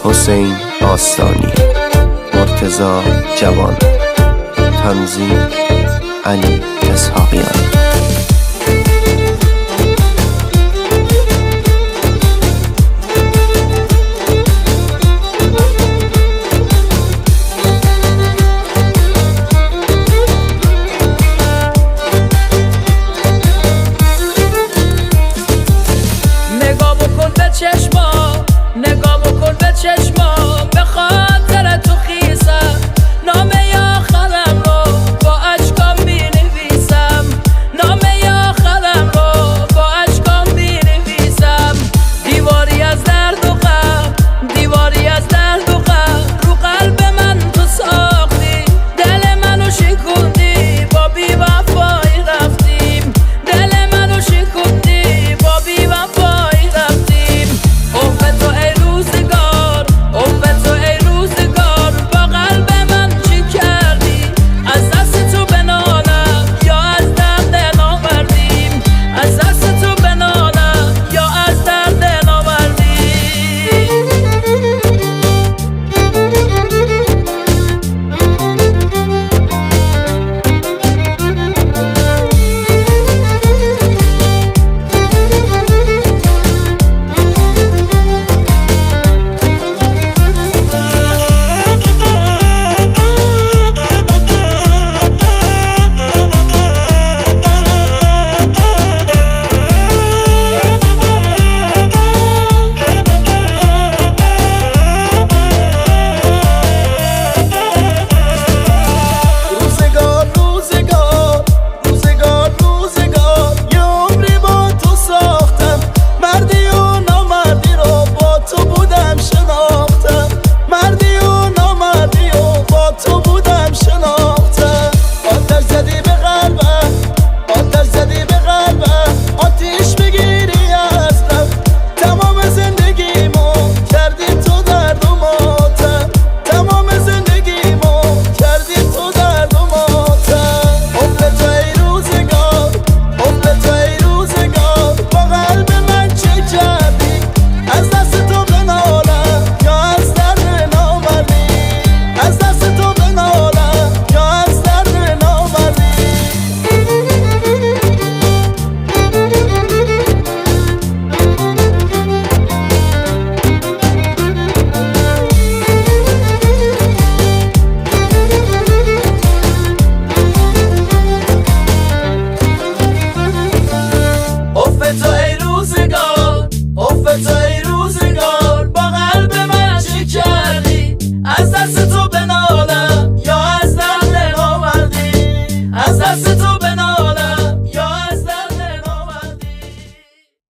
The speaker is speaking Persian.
حسین آستانی، مرتضی جوان، تنظیم علی اسحاقیان. نگاه بکن به چشما به خاطر تو خیسم، نامه آخرم رو با اشکام بینویسم، نامه آخرم رو با اشکام بینویسم. دیواری از درد و غم، دیواری از درد و غم، رو قلب من تو ساختی، دل منو شکوندی، با بی وفایی رفتیم، دل منو شکوندی، با بی وفایی رفتیم. عمر تو ای روزگار، عمر تو ای روزگار، با قلب من چی کردی؟ از دست تو بنالم یا از درد نامردیم، از دست تو بنالم یا از درد نامردیم. تو ای روزگار، با قلب من چی کردی؟ از دست تو